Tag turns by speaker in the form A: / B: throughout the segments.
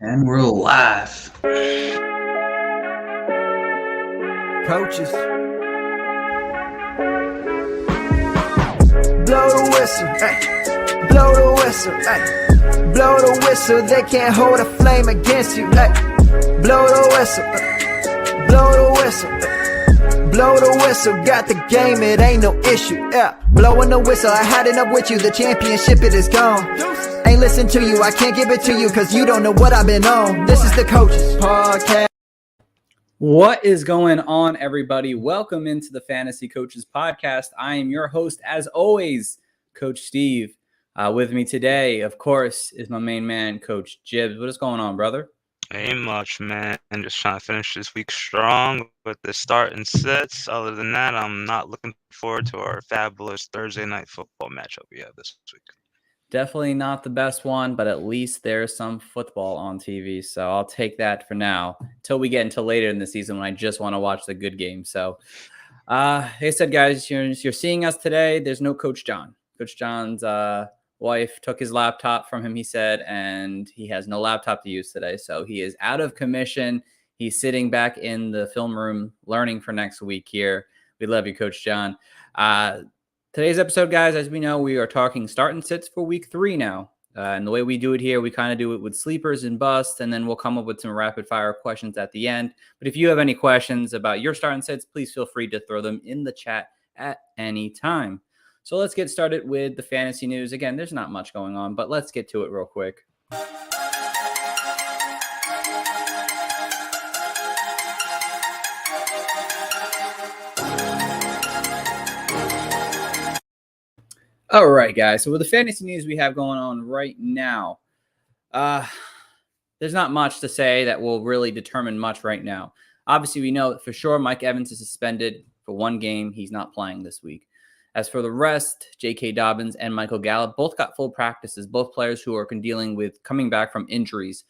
A: And we're live.
B: Coaches. Blow the whistle, ay. Blow the whistle, ay. Blow the whistle, they can't hold a flame against you, ay. Blow the whistle, blow the whistle, ay. Blow the whistle, got the game, it ain't no issue, yeah. Blowing the whistle, I had enough with you, the championship, it is gone. Ain't listen to you, I can't give it to you, cause you don't know what I've been on. This is the Coaches Podcast.
C: What is going on, everybody? Welcome into the Fantasy Coaches Podcast. I am your host, as always, Coach Steve. With me today, of course, is my main man, Coach Jibbs. What is going on, brother?
D: Ain't much, man. Just trying to finish this week strong with the start and sits. Other than that, I'm not looking forward to our fabulous Thursday night football matchup we have this week.
C: Definitely not the best one, but at least there's some football on TV. So I'll take that for now until we get until later in the season when I just want to watch the good game. So, like I said, guys, you're seeing us today. There's no Coach John. Coach John's wife took his laptop from him, he said, and he has no laptop to use today. So he is out of commission. He's sitting back in the film room learning for next week here. We love you, Coach John. Today's episode, guys, as we know, we are talking start and sits for week 3 now. And the way we do it here, we kind of do it with sleepers and busts, and then we'll come up with some rapid fire questions at the end. But if you have any questions about your start and sits, please feel free to throw them in the chat at any time. So let's get started with the fantasy news. Again, there's not much going on, but let's get to it real quick. All right, guys. So with the fantasy news we have going on right now, there's not much to say that will really determine much right now. Obviously, we know for sure Mike Evans is suspended for 1 game. He's not playing this week. As for the rest, J.K. Dobbins and Michael Gallup both got full practices, both players who are dealing with coming back from injuries.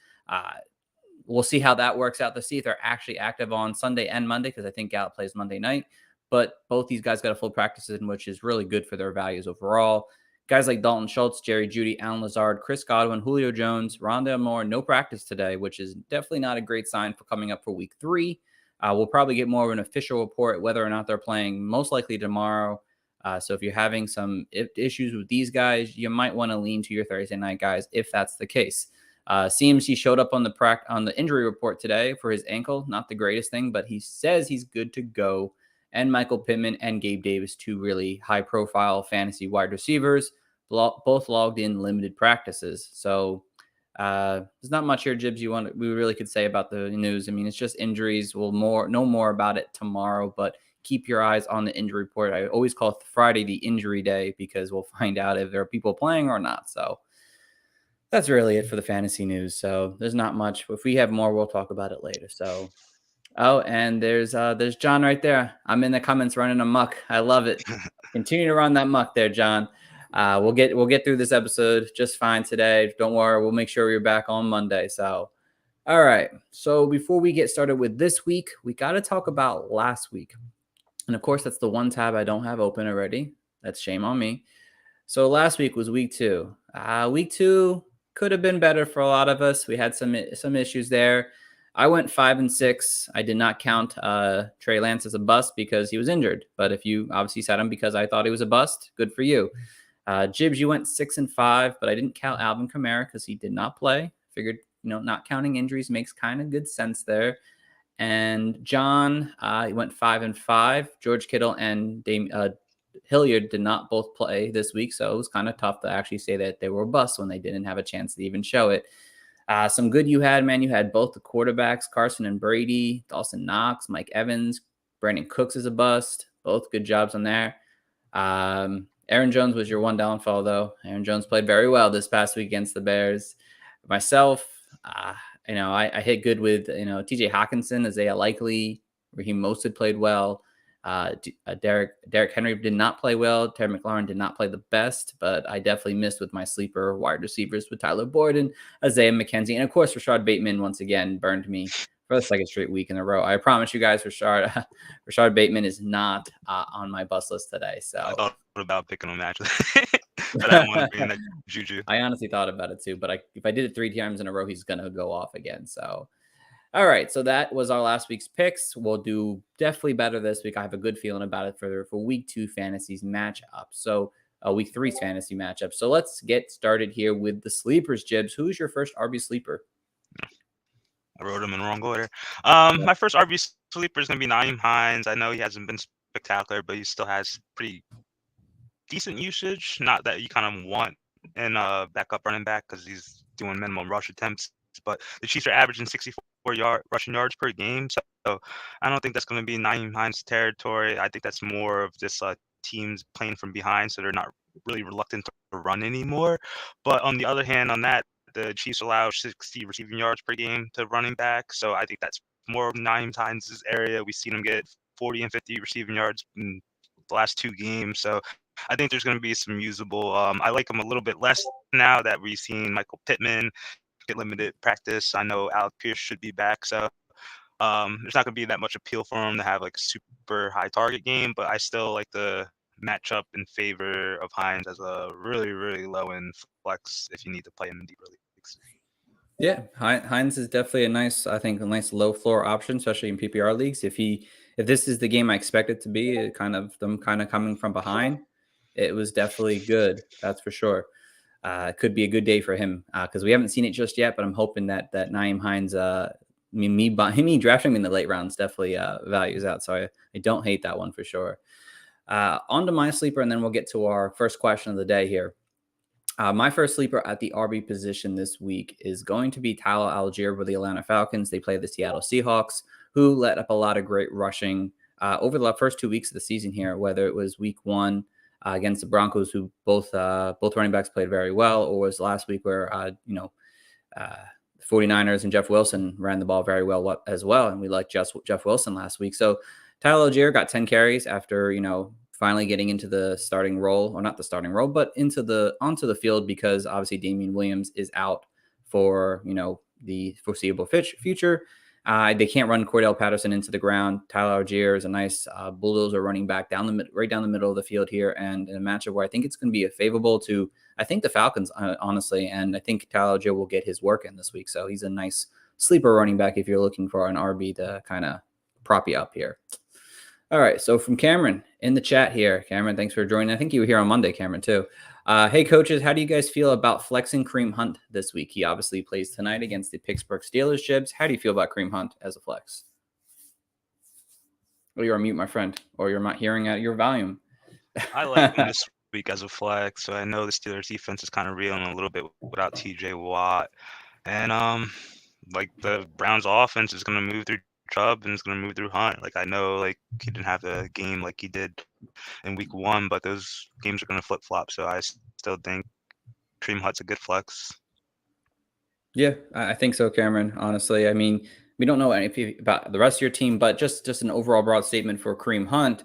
C: We'll see how that works out to see if they're actually active on Sunday and Monday, because I think Gallup plays Monday night. But both these guys got a full practice in, which is really good for their values overall. Guys like Dalton Schultz, Jerry Jeudy, Allen Lazard, Chris Godwin, Julio Jones, Rondale Moore, no practice today, which is definitely not a great sign for coming up for week 3. We'll probably get more of an official report whether or not they're playing, most likely tomorrow. So if you're having some issues with these guys, you might want to lean to your Thursday night guys if that's the case. CMC showed up on the injury report today for his ankle. Not the greatest thing, but he says he's good to go. And Michael Pittman and Gabe Davis, 2 really high-profile fantasy wide receivers, both logged in limited practices. So there's not much here, Jibbs, we really could say about the news. I mean, it's just injuries. We'll know more about it tomorrow, but keep your eyes on the injury report. I always call Friday the injury day because we'll find out if there are people playing or not. So that's really it for the fantasy news. So there's not much. If we have more, we'll talk about it later. So. Oh, and there's John right there. I'm in the comments running amok. I love it. Continue to run that muck there, John. We'll get through this episode just fine today. Don't worry. We'll make sure you're back on Monday. So, all right. So before we get started with this week, we got to talk about last week. And of course, that's the one tab I don't have open already. That's shame on me. So last week was week 2. Week 2 could have been better for a lot of us. We had some issues there. I went 5-6. I did not count Trey Lance as a bust because he was injured. But if you obviously said him because I thought he was a bust, good for you. Jibbs, you went 6-5, but I didn't count Alvin Kamara because he did not play. Figured, not counting injuries makes kind of good sense there. And John, he went 5-5. George Kittle and Hilliard did not both play this week, so it was kind of tough to actually say that they were busts when they didn't have a chance to even show it. Some good you had, man. You had both the quarterbacks, Carson and Brady, Dawson Knox, Mike Evans, Brandon Cooks is a bust. Both good jobs on there. Aaron Jones was your one downfall, though. Aaron Jones played very well this past week against the Bears. Myself, I hit good with, TJ Hawkinson, Isaiah Likely, Raheem Mostert played well. Derrick Henry did not play well. Terry McLaurin did not play the best, but I definitely missed with my sleeper wide receivers with Tyler Boyd and Isaiah McKenzie. And of course, Rashad Bateman once again burned me for the second straight week in a row. I promise you guys, Rashad Bateman is not on my bus list today. So
D: I thought about picking him actually. but I don't want to be in that juju.
C: I honestly thought about it too, but if I did it 3 times in a row, he's gonna go off again. So, all right. So that was our last week's picks. We'll do definitely better this week. I have a good feeling about it for week 2 fantasies matchup. So week 3's fantasy matchup. So let's get started here with the sleepers. Jibs, who's your first RB sleeper?
D: I wrote him in the wrong order. My first RB sleeper is going to be Nyheim Hines. I know he hasn't been spectacular, but he still has pretty decent usage. Not that you kind of want in a backup running back because he's doing minimum rush attempts. But the Chiefs are averaging 64 rushing yards per game. So I don't think that's going to be Nyheim Hines' territory. I think that's more of just teams playing from behind, so they're not really reluctant to run anymore. But on the other hand, on that, the Chiefs allow 60 receiving yards per game to running back. So I think that's more of Nyheim Hines' area. We've seen him get 40 and 50 receiving yards in the last 2 games. So I think there's going to be some usable. I like him a little bit less now that we've seen Michael Pittman get limited practice. I know Alec Pierce should be back. So there's not going to be that much appeal for him to have like a super high target game, but I still like the matchup in favor of Hines as a really, really low end flex if you need to play him in deeper leagues.
C: Yeah, Hines is definitely a nice low floor option, especially in PPR leagues. If this is the game I expect it to be, them coming from behind, it was definitely good. That's for sure. It could be a good day for him because we haven't seen it just yet. But I'm hoping that Nyheim Hines, me drafting him in the late rounds definitely values out. So I don't hate that one for sure. On to my sleeper, and then we'll get to our first question of the day here. My first sleeper at the RB position this week is going to be Tyler Algier with the Atlanta Falcons. They play the Seattle Seahawks, who let up a lot of great rushing over the first 2 weeks of the season here, whether it was week 1 against the Broncos, who both running backs played very well, or was last week where, the 49ers and Jeff Wilson ran the ball very well as well. And we liked Jeff Wilson last week. So Tyler Algier got 10 carries after, finally getting into the starting role, or not the starting role, but onto the field, because obviously Damian Williams is out for, the foreseeable future. They can't run Cordell Patterson into the ground. Tyler Algier is a nice bulldozer running back right down the middle of the field here, and in a matchup where I think it's going to be favorable to, I think, the Falcons, honestly, and I think Tyler Algier will get his work in this week. So he's a nice sleeper running back if you're looking for an RB to kind of prop you up here. All right, so from Cameron in the chat here. Cameron, thanks for joining. I think you were here on Monday, Cameron, too. Hey, coaches, how do you guys feel about flexing Kareem Hunt this week? He obviously plays tonight against the Pittsburgh Steelers. Jibs, how do you feel about Kareem Hunt as a flex? Oh, you're on mute, my friend, or you're not hearing at your volume.
D: I like him this week as a flex. So I know the Steelers defense is kind of reeling a little bit without TJ Watt. And the Browns offense is going to move through Chubb and it's going to move through Hunt. I know he didn't have a game like he did in week 1, but those games are going to flip-flop. So I still think Kareem Hunt's a good flex.
C: Yeah, I think so, Cameron. Honestly, I mean, we don't know anything about the rest of your team, but just an overall broad statement for Kareem Hunt,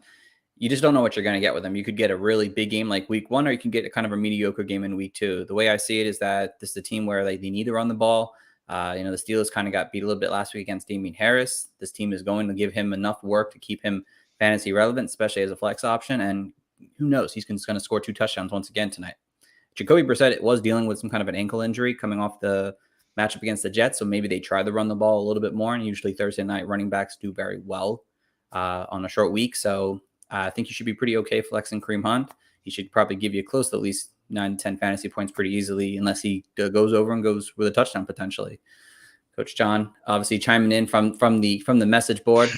C: you just don't know what you're going to get with him. You could get a really big game like week 1, or you can get a kind of a mediocre game in week 2. The way I see it is that this is a team where they need to run the ball. The Steelers kind of got beat a little bit last week against Damien Harris. This team is going to give him enough work to keep him fantasy relevant, especially as a flex option. And who knows, he's going to score 2 touchdowns once again tonight. Jacoby Brissett was dealing with some kind of an ankle injury coming off the matchup against the Jets, so maybe they try to run the ball a little bit more. And usually Thursday night running backs do very well on a short week. So I think you should be pretty okay flexing Kareem Hunt. He should probably give you close to at least 9 to 10 fantasy points pretty easily, unless he goes over and goes with a touchdown potentially. Coach John obviously chiming in from the message board.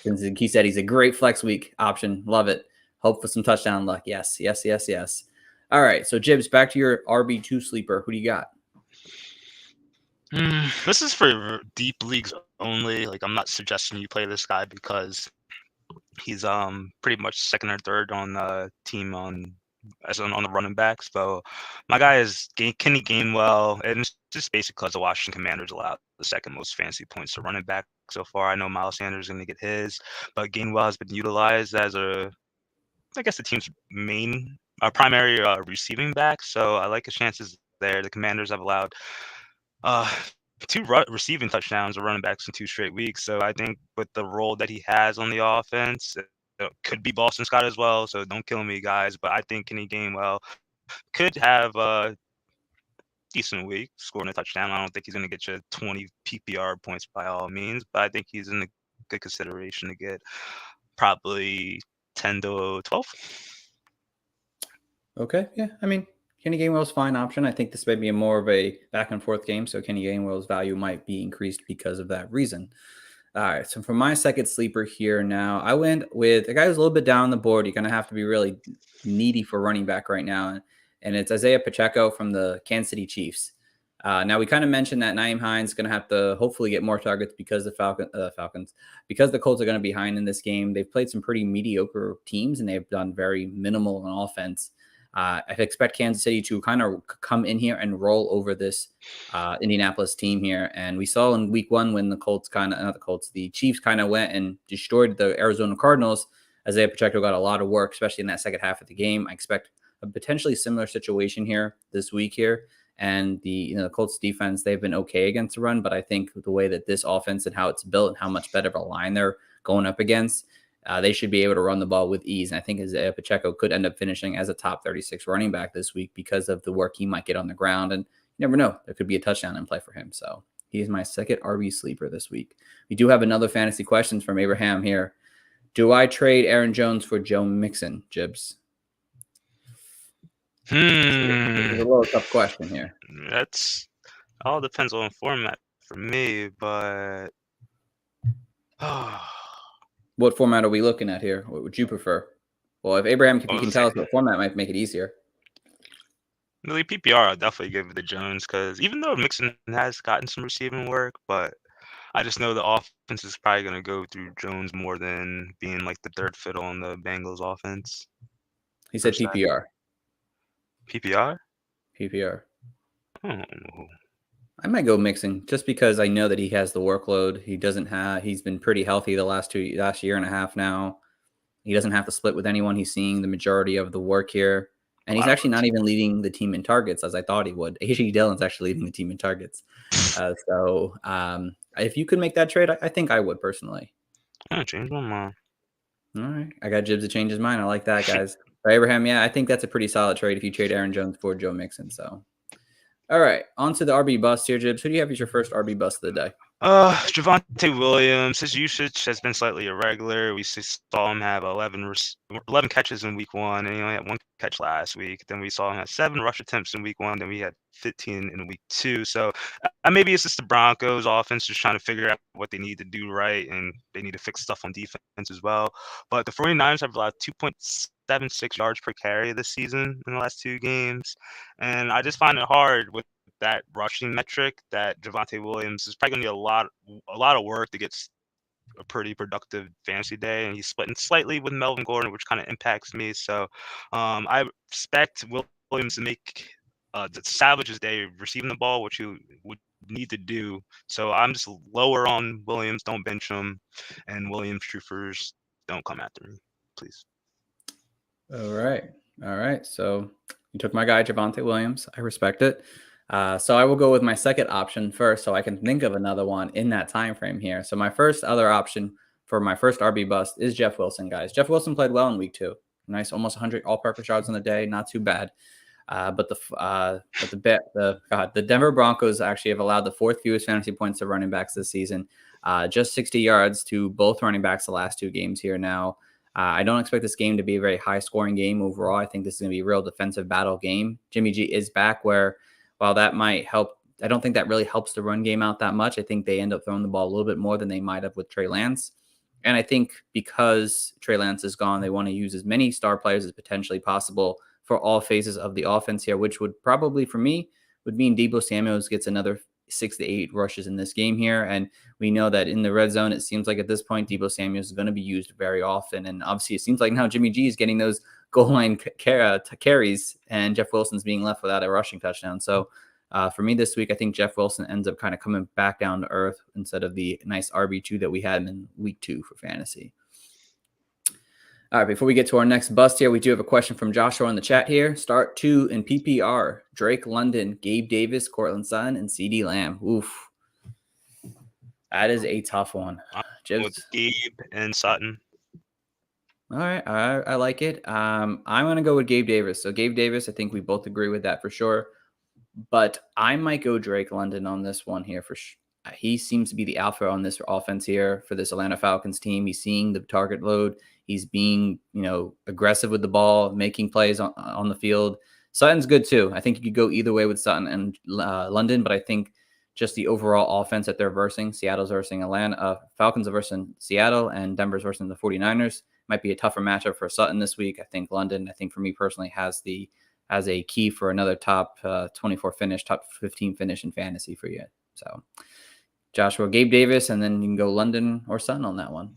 C: Since he said he's a great flex week option. Love it. Hope for some touchdown luck. Yes. All right, so Jibs, back to your RB2 sleeper. Who do you got?
D: This is for deep leagues only. I'm not suggesting you play this guy because he's pretty much second or third on the team on the running backs. So my guy is Kenny Gainwell, and it's just basically because the Washington Commanders allowed the second most fantasy points to running back so far. I know Miles Sanders is going to get his, but Gainwell has been utilized as the team's main primary receiving back. So I like his chances there. The Commanders have allowed 2 receiving touchdowns to running backs in 2 straight weeks. So I think with the role that he has on the offense, it could be Boston Scott as well. So don't kill me, guys. But I think Kenny Gainwell could have a decent week, scoring a touchdown. I don't think he's going to get you 20 PPR points by all means, but I think he's in a good consideration to get probably 10 to 12.
C: Okay, yeah. I mean, Kenny Gainwell's fine option. I think this may be more of a back and forth game, so Kenny Gainwell's value might be increased because of that reason. All right, so for my second sleeper here now, I went with a guy who's a little bit down the board. You're going to have to be really needy for running back right now, and it's Isaiah Pacheco from the Kansas City Chiefs. Now, we kind of mentioned that Nyheim Hines is going to have to hopefully get more targets because the Falcons, because the Colts are going to be behind in this game. They've played some pretty mediocre teams, and they've done very minimal on offense. I expect Kansas City to kind of come in here and roll over this Indianapolis team here. And we saw in week one when the Chiefs kind of went and destroyed the Arizona Cardinals. Isaiah Pacheco got a lot of work, especially in that second half of the game. I expect a potentially similar situation here this week here. And the Colts defense, they've been okay against the run, but I think the way that this offense and how it's built and how much better of a line they're going up against, they should be able to run the ball with ease. And I think Isaiah Pacheco could end up finishing as a top 36 running back this week because of the work he might get on the ground. And you never know, there could be a touchdown in play for him. So he's my second RB sleeper this week. We do have another fantasy questions from Abraham here. Do I trade Aaron Jones for Joe Mixon, Jibs? It's a little tough question here.
D: That's all depends on format for me, but
C: what format are we looking at here? What would you prefer? Well, if Abraham can tell us what format might make it easier.
D: Really, PPR, I'll definitely give it to Jones because even though Mixon has gotten some receiving work, but I just know the offense is probably going to go through Jones more than being like the third fiddle on the Bengals offense.
C: He said PPR.
D: PPR?
C: PPR.
D: I don't know.
C: I might go Mixon just because I know that he has the workload. He's been pretty healthy the last year and a half now. He doesn't have to split with anyone. He's seeing the majority of the work here. And he's actually not even leading the team in targets as I thought he would. A.J. Dillon's actually leading the team in targets. So if you could make that trade, I think I would personally.
D: I changed my mind.
C: All right. I got Jibs to change his mind. I like that, guys. But Abraham, yeah, I think that's a pretty solid trade if you trade Aaron Jones for Joe Mixon. So, all right. On to the RB bust here, Jibs. Who do you have as your first RB bust of the day?
D: Javonte Williams. His usage has been slightly irregular. We saw him have 11 catches in week one, and he only had one catch last week. Then we saw him have 7 rush attempts in week one. Then we had 15 in week two. So maybe it's just the Broncos offense just trying to figure out what they need to do right, and they need to fix stuff on defense as well. But the 49ers have allowed 2.76 yards per carry this season in the last 2 games. And I just find it hard with that rushing metric that Javonte Williams is probably going to need a lot of work to get a pretty productive fantasy day, and he's splitting slightly with Melvin Gordon, which kind of impacts me. So I expect Williams to make the Savage's day receiving the ball, which he would need to do. So I'm just lower on Williams. Don't bench him, and Williams truthers, don't come after me, please.
C: All right. So you took my guy Javonte Williams. I respect it. So I will go with my second option first, so I can think of another one in that time frame here. So my first other option for my first RB bust is Jeff Wilson, guys. Jeff Wilson played well in week 2. Nice, almost 100 all-purpose yards on the day, not too bad. But the Denver Broncos actually have allowed the 4th fewest fantasy points to running backs this season, just 60 yards to both running backs the last 2 games here now. I don't expect this game to be a very high-scoring game overall. I think this is going to be a real defensive battle game. Jimmy G is back where, while that might help, I don't think that really helps the run game out that much. I think they end up throwing the ball a little bit more than they might have with Trey Lance. And I think because Trey Lance is gone, they want to use as many star players as potentially possible for all phases of the offense here, which would probably, for me, would mean Deebo Samuels gets another 6 to 8 rushes in this game here. And we know that in the red zone, it seems like at this point, Deebo Samuels is going to be used very often. And obviously, it seems like now Jimmy G is getting those goal line carries, and Jeff Wilson's being left without a rushing touchdown. So for me this week, I think Jeff Wilson ends up kind of coming back down to earth instead of the nice RB2 that we had in week 2 for fantasy. All right, before we get to our next bust here, we do have a question from Joshua in the chat here. Start 2 in PPR: Drake London, Gabe Davis, Cortland Sutton, and CeeDee Lamb. Oof. That is a tough one.
D: With Gabe and Sutton.
C: All right, I like it. I'm gonna go with Gabe Davis. So Gabe Davis, I think we both agree with that for sure. But I might go Drake London on this one here for sure. He seems to be the alpha on this offense here for this Atlanta Falcons team. He's seeing the target load. He's being, aggressive with the ball, making plays on the field. Sutton's good too. I think you could go either way with Sutton and London, but I think just the overall offense that they're versing, Seattle's versing Atlanta, Falcons are versing Seattle, and Denver's versing the 49ers. Might be a tougher matchup for Sutton this week. I think London, for me personally, has a key for another top 24 finish, top 15 finish in fantasy for you. So Joshua, Gabe Davis, and then you can go London or Sutton on that one.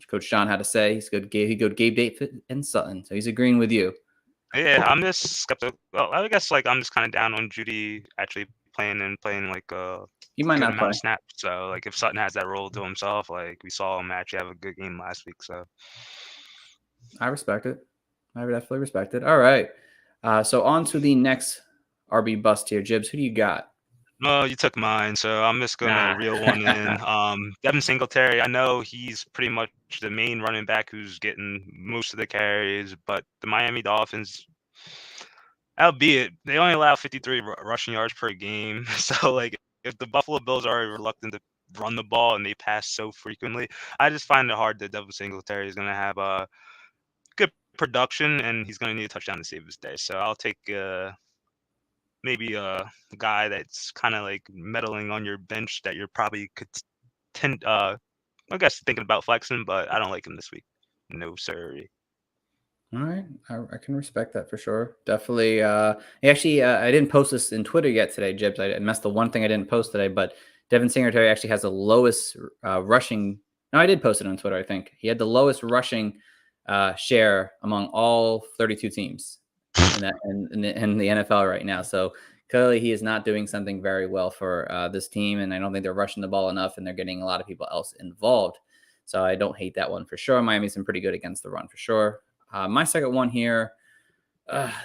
C: Coach John had to say he's good. He go Gabe Davis and Sutton, so he's agreeing with you.
D: Yeah, I'm just skeptical. Well, I guess I'm just kind of down on Judy actually playing like
C: He might
D: good
C: not
D: amount
C: play.
D: of snaps. So if Sutton has that role to himself, we saw him actually have a good game last week. So
C: I respect it. I definitely respect it. All right. So on to the next RB bust here. Jibs, who do you got?
D: No, you took mine, so I'm just gonna reel one in. Devin Singletary. I know he's pretty much the main running back who's getting most of the carries, but the Miami Dolphins, albeit they only allow 53 rushing yards per game. So if the Buffalo Bills are reluctant to run the ball and they pass so frequently, I just find it hard that Devin Singletary is gonna have a good production and he's gonna need a touchdown to save his day. So I'll take maybe a guy that's kind of meddling on your bench that you're probably could I guess thinking about flexing, but I don't like him this week. No, sir.
C: All right. I can respect that for sure. Definitely. Actually, I didn't post this in Twitter yet today, Jibs. I missed the one thing I didn't post today, but Devin Singletary actually has the lowest rushing. No, I did post it on Twitter, I think. He had the lowest rushing share among all 32 teams in the NFL right now. So clearly he is not doing something very well for this team. And I don't think they're rushing the ball enough and they're getting a lot of people else involved. So I don't hate that one for sure. Miami's been pretty good against the run for sure. My second one here,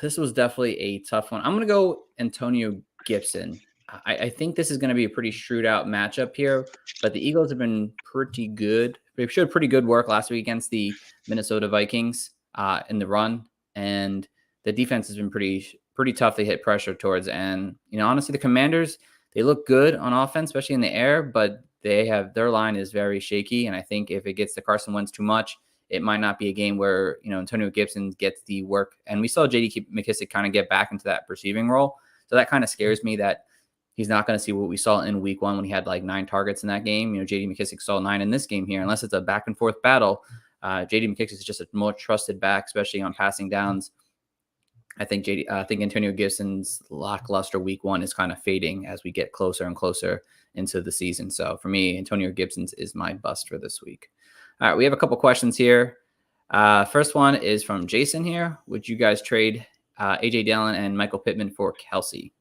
C: this was definitely a tough one. I'm going to go Antonio Gibson. I think this is going to be a pretty shrewd out matchup here, but the Eagles have been pretty good. They showed pretty good work last week against the Minnesota Vikings in the run, and the defense has been pretty tough to hit pressure towards. And honestly, the Commanders, they look good on offense, especially in the air, but their line is very shaky. And I think if it gets to Carson Wentz too much, it might not be a game where Antonio Gibson gets the work. And we saw J.D. McKissic kind of get back into that receiving role, so that kind of scares me that he's not going to see what we saw in week 1 when he had 9 targets in that game. J.D. McKissic saw 9 in this game here. Unless it's a back and forth battle, J.D. McKissic is just a more trusted back, especially on passing downs. I think Antonio Gibson's lackluster week 1 is kind of fading as we get closer and closer into the season. So for me, Antonio Gibson is my bust for this week. All right, we have a couple questions here. First one is from Jason here. Would you guys trade A.J. Dillon and Michael Pittman for Kelsey?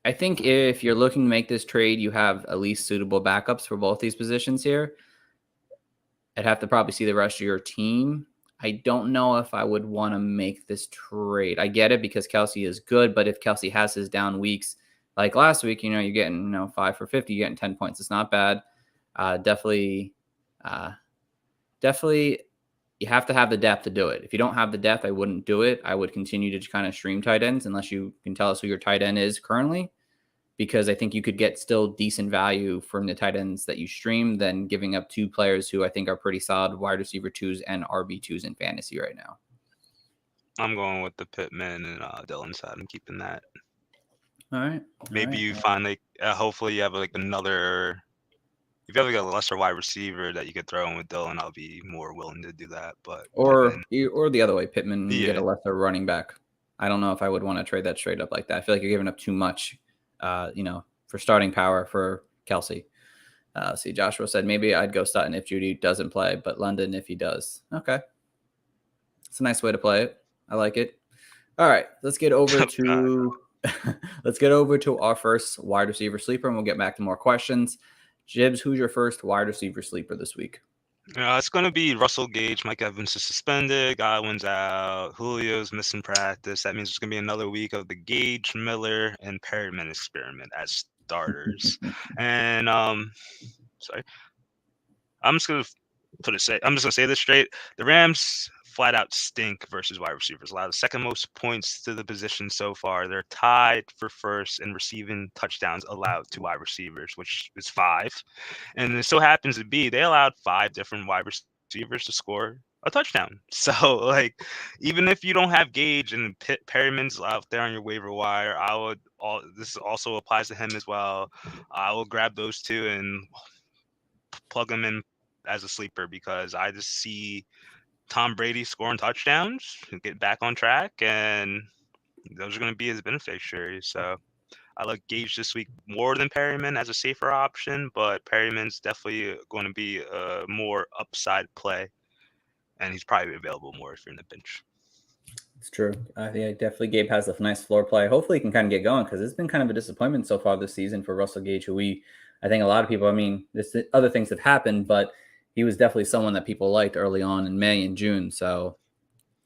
C: I think if you're looking to make this trade, you have at least suitable backups for both these positions here. I'd have to probably see the rest of your team. I don't know if I would want to make this trade. I get it because Kelsey is good, but if Kelsey has his down weeks, like last week, you're getting 5 for 50, you're getting 10 points. It's not bad. Definitely, you have to have the depth to do it. If you don't have the depth, I wouldn't do it. I would continue to kind of stream tight ends unless you can tell us who your tight end is currently, because I think you could get still decent value from the tight ends that you stream than giving up 2 players who I think are pretty solid wide receiver 2s and RB2s in fantasy right now.
D: I'm going with the Pittman and Dillon side. I'm keeping that.
C: All right.
D: Maybe you find hopefully you have another. If you have a lesser wide receiver that you could throw in with Dillon, I'll be more willing to do that. But
C: or the other way, Pittman, you get a lesser running back. I don't know if I would want to trade that straight up like that. I feel like you're giving up too much, for starting power for Kelsey. See, Joshua said maybe I'd go Sutton if Judy doesn't play, but London if he does. Okay, it's a nice way to play it. I like it. All right, let's get over to. Let's get over to our first wide receiver sleeper, and we'll get back to more questions. Jibs, who's your first wide receiver sleeper this week?
D: It's going to be Russell Gage. Mike Evans is suspended. Godwin's out. Julio's missing practice. That means it's going to be another week of the Gage, Miller, and Perriman experiment as starters. And sorry, I'm just gonna I'm just gonna say this straight. The Rams flat out stink versus wide receivers. Allowed the second most points to the position so far. They're tied for first in receiving touchdowns allowed to wide receivers, which is 5. And it so happens to be they allowed 5 different wide receivers to score a touchdown. So like, even if you don't have Gage and Perryman's out there on your waiver wire, this also applies to him as well. I will grab those two and plug them in as a sleeper because I just see Tom Brady scoring touchdowns, get back on track, and those are going to be his beneficiaries. So I like Gage this week more than Perryman as a safer option, but Perryman's definitely going to be a more upside play, and he's probably available more if you're in the bench.
C: It's true. I think definitely Gabe has a nice floor play. Hopefully he can kind of get going because it's been kind of a disappointment so far this season for Russell Gage, who I think a lot of people, other things have happened, but he was definitely someone that people liked early on in May and June. So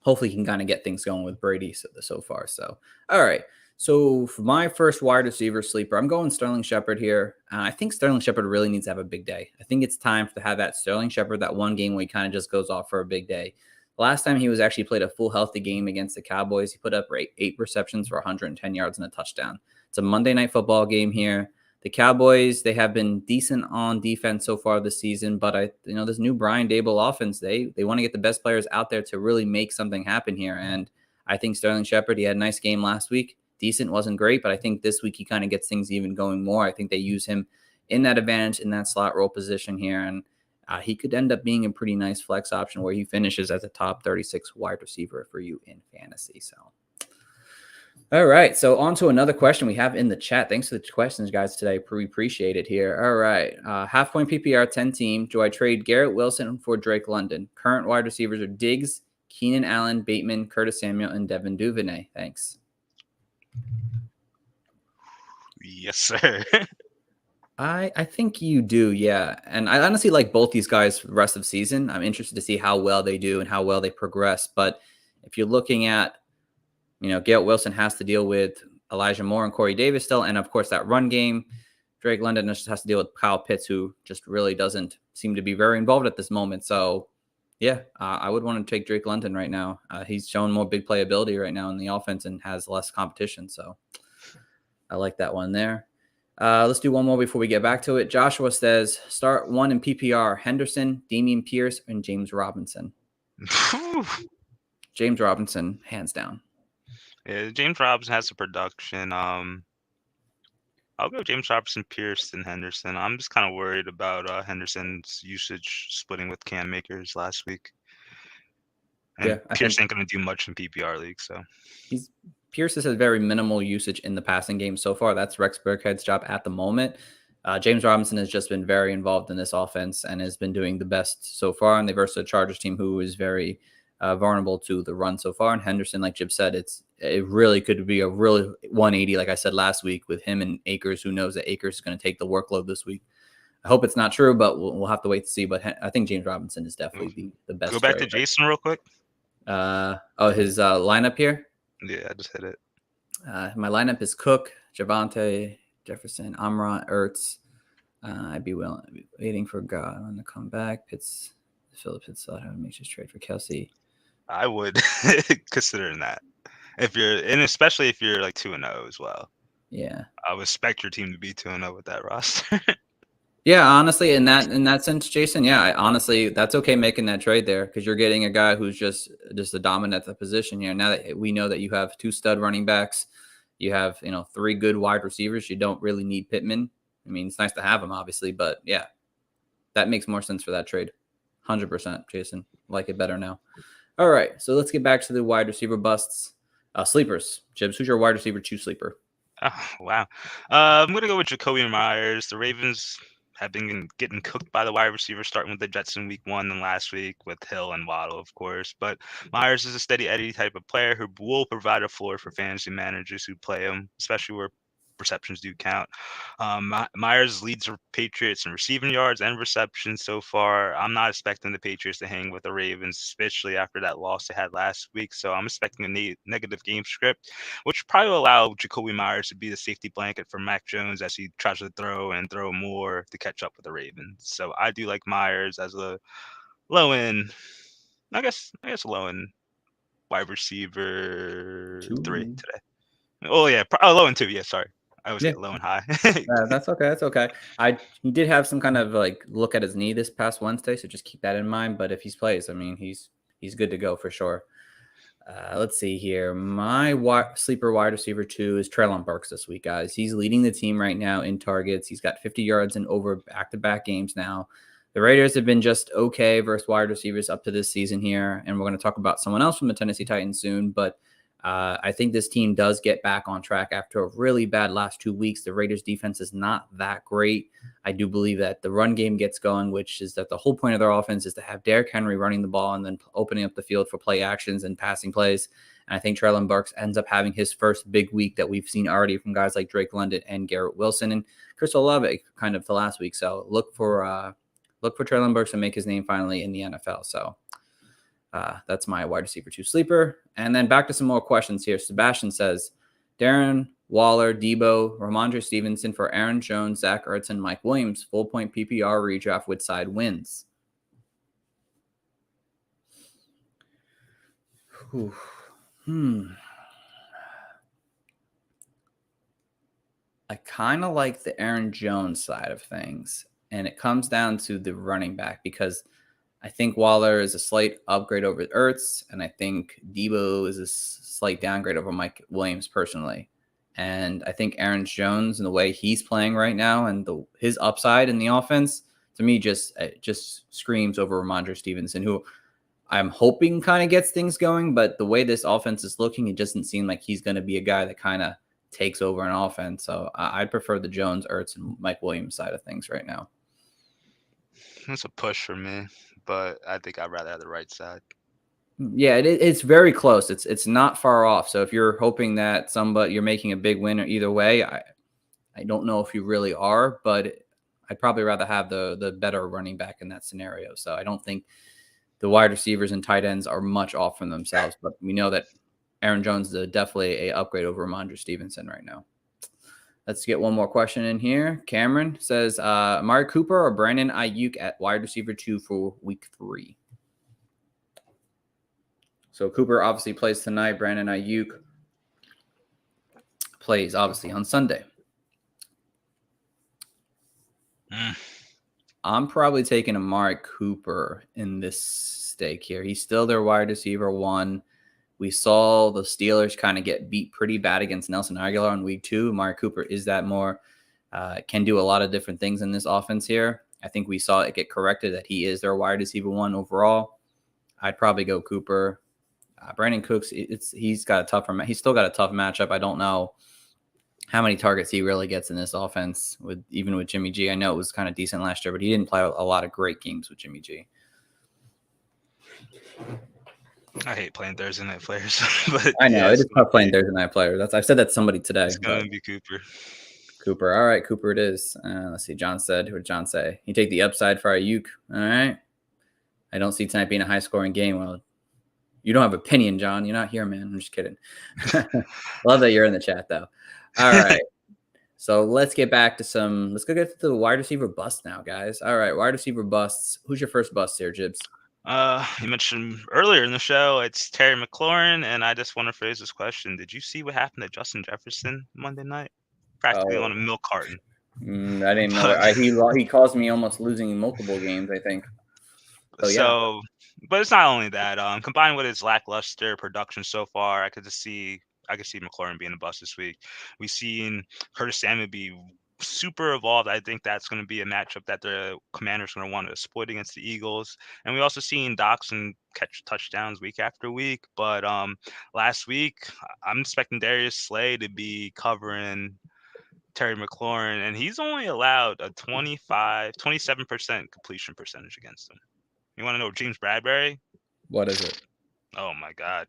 C: hopefully he can kind of get things going with Brady so far. So, all right. So for my first wide receiver sleeper, I'm going Sterling Shepard here. I think Sterling Shepard really needs to have a big day. I think it's time to have that Sterling Shepard, that one game where he kind of just goes off for a big day. Last time he was actually played a full healthy game against the Cowboys, he put up 8 receptions for 110 yards and a touchdown. It's a Monday Night Football game here. The Cowboys, they have been decent on defense so far this season, but this new Brian Daboll offense, they want to get the best players out there to really make something happen here. And I think Sterling Shepard, he had a nice game last week. Decent, wasn't great, but I think this week he kind of gets things even going more. I think they use him in that advantage, in that slot role position here. And he could end up being a pretty nice flex option where he finishes as a top 36 wide receiver for you in fantasy. So, all right. So on to another question we have in the chat. Thanks for the questions, guys, today. We appreciate it here. All right. Half point PPR, 10 team. Do I trade Garrett Wilson for Drake London? Current wide receivers are Diggs, Keenan Allen, Bateman, Curtis Samuel, and Devin Duvernay. Thanks.
D: Yes, sir.
C: I think you do, yeah. And I honestly like both these guys for the rest of the season. I'm interested to see how well they do and how well they progress. But if you're looking at, Garrett Wilson has to deal with Elijah Moore and Corey Davis still. And, of course, that run game. Drake London just has to deal with Kyle Pitts, who just really doesn't seem to be very involved at this moment. So, yeah, I would want to take Drake London right now. He's shown more big playability right now in the offense and has less competition. So I like that one there. Let's do one more before we get back to it. Joshua says, start one in PPR, Henderson, Dameon Pierce, and James Robinson. James Robinson, hands down.
D: Yeah, James Robinson has the production. I'll go James Robinson, Pierce, and Henderson. I'm just kind of worried about Henderson's usage splitting with Cam Makers last week. And Pierce ain't going to do much in PPR league, so.
C: Pierce has had very minimal usage in the passing game so far. That's Rex Burkhead's job at the moment. James Robinson has just been very involved in this offense and has been doing the best so far. And they versus a Chargers team who is very vulnerable to the run so far. And Henderson, like Jib said, it really could be a really 180, like I said last week, with him and Akers. Who knows that Akers is going to take the workload this week. I hope it's not true, but we'll have to wait to see. But I think James Robinson is definitely the best.
D: Go back to Jason real quick.
C: His lineup here.
D: Yeah, I just hit it.
C: My lineup is Cook, Javonte, Jefferson, Amron, Ertz. I'd be waiting for Godwin to come back. Philip Pitts, I would make just trade for Kelsey.
D: I would consider that especially if you're like 2-0 as well.
C: Yeah,
D: I would expect your team to be 2-0 with that roster.
C: Yeah, honestly, in that sense, Jason, yeah, honestly, that's okay making that trade there because you're getting a guy who's just a dominant at the position here. Now that we know that you have 2 stud running backs, you have 3 good wide receivers. You don't really need Pittman. I mean, it's nice to have him, obviously, but yeah, that makes more sense for that trade. 100%, Jason. Like it better now. All right, so let's get back to the wide receiver busts. Sleepers. Jibs, who's your wide receiver 2 sleeper?
D: Oh, wow. I'm going to go with Jacoby Myers. The Ravens have been getting cooked by the wide receivers, starting with the Jets in week 1 and last week with Hill and Waddle, of course. But Myers is a steady Eddie type of player who will provide a floor for fantasy managers who play him, especially where receptions do count. Myers leads the Patriots in receiving yards and receptions so far. I'm not expecting the Patriots to hang with the Ravens, especially after that loss they had last week. So I'm expecting a negative game script, which probably will allow Jacoby Myers to be the safety blanket for Mac Jones as he tries to throw more to catch up with the Ravens. So I do like Myers as a low end, I guess low end wide receiver 3 today. Oh yeah, low and 2. Yeah, sorry. I always get low and high.
C: That's okay. That's okay. He did have some kind of like look at his knee this past Wednesday, so just keep that in mind. But if he plays, I mean, he's good to go for sure. Let's see here. My sleeper wide receiver 2 is Treylon Burks this week, guys. He's leading the team right now in targets. He's got 50 yards in over back-to-back games now. The Raiders have been just okay versus wide receivers up to this season here, and we're going to talk about someone else from the Tennessee Titans soon, but I think this team does get back on track after a really bad last 2 weeks. The Raiders defense is not that great. I do believe that the run game gets going, which is that the whole point of their offense is to have Derrick Henry running the ball and then opening up the field for play actions and passing plays. And I think Treylon Burks ends up having his first big week that we've seen already from guys like Drake London and Garrett Wilson and Chris Olave kind of the last week. So look for Treylon Burks to make his name finally in the NFL. So that's my wide receiver 2 sleeper. And then back to some more questions here. Sebastian says, Darren Waller, Debo, Ramondre Stevenson for Aaron Jones, Zach Ertz, and Mike Williams. Full point PPR redraft with side wins. I kind of like the Aaron Jones side of things. And it comes down to the running back because I think Waller is a slight upgrade over Ertz, and I think Debo is a slight downgrade over Mike Williams personally. And I think Aaron Jones and the way he's playing right now and his upside in the offense, to me, just screams over Ramondre Stevenson, who I'm hoping kind of gets things going. But the way this offense is looking, it doesn't seem like he's going to be a guy that kind of takes over an offense. So I'd prefer the Jones, Ertz, and Mike Williams side of things right now.
D: That's a push for me, but I think I'd rather have the right side.
C: Yeah, it's very close. It's not far off. So if you're hoping that you're making a big winner either way, I don't know if you really are, but I'd probably rather have the better running back in that scenario. So I don't think the wide receivers and tight ends are much off from themselves, but we know that Aaron Jones is definitely an upgrade over Ramondre Stevenson right now. Let's get one more question in here. Cameron says, Amari Cooper or Brandon Ayuk at wide receiver 2 for week 3? So Cooper obviously plays tonight. Brandon Ayuk plays obviously on Sunday. I'm probably taking Amari Cooper in this stake here. He's still their wide receiver 1. We saw the Steelers kind of get beat pretty bad against Nelson Aguilar in week 2. Amari Cooper is that more, can do a lot of different things in this offense here. I think we saw it get corrected that he is their wide receiver 1 overall. I'd probably go Cooper. Brandon Cooks, he's still got a tough matchup. I don't know how many targets he really gets in this offense even with Jimmy G. I know it was kind of decent last year, but he didn't play a lot of great games with Jimmy G.
D: I hate playing Thursday night players. But
C: I know, it is tough playing Thursday night players. I've said that to somebody today.
D: It's going to be Cooper.
C: Cooper. All right, Cooper it is. Let's see. John said, who did John say? You take the upside for Ayuk. All right. I don't see tonight being a high-scoring game. Well, you don't have opinion, John. You're not here, man. I'm just kidding. Love that you're in the chat, though. All right. So let's get back to let's go get to the wide receiver bust now, guys. All right, wide receiver busts. Who's your first bust here, Jibs?
D: You mentioned earlier in the show, it's Terry McLaurin, and I just want to phrase this question. Did you see what happened to Justin Jefferson Monday night? Practically on a milk carton.
C: I didn't know. He caused me almost losing multiple games, I think.
D: So, but it's not only that. Combined with his lackluster production so far, I could see McLaurin being a bust this week. We've seen Curtis Samuel be super evolved. I think that's going to be a matchup that the Commanders are going to want to exploit against the Eagles. And we also seen Doxson catch touchdowns week after week. But last week, I'm expecting Darius Slay to be covering Terry McLaurin, and he's only allowed a 27% completion percentage against him. You want to know James Bradbury?
C: What is it?
D: Oh my God,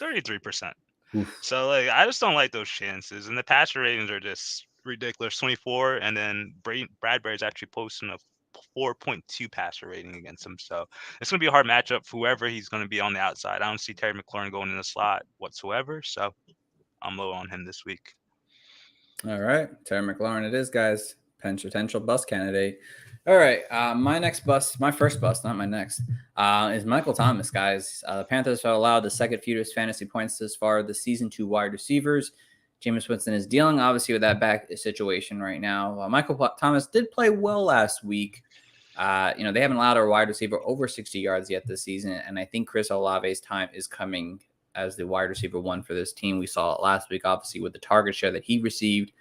D: 33%.
C: Oof.
D: So like I just don't like those chances. And the passer ratings are just ridiculous. 24, and then Bradbury's actually posting a 4.2 passer rating against him. So it's gonna be a hard matchup for whoever he's gonna be on the outside. I don't see Terry McLaurin going in the slot whatsoever. So I'm low on him this week.
C: All right, Terry McLaurin it is, guys. Potential bust candidate. All right, my first bust, not my next, is Michael Thomas, guys. The Panthers have allowed the second fewest fantasy points this far this season to wide receivers. Jameis Winston is dealing, obviously, with that back situation right now. Michael Thomas did play well last week. They haven't allowed a wide receiver over 60 yards yet this season, and I think Chris Olave's time is coming as the wide receiver one for this team. We saw it last week, obviously, with the target share that he received.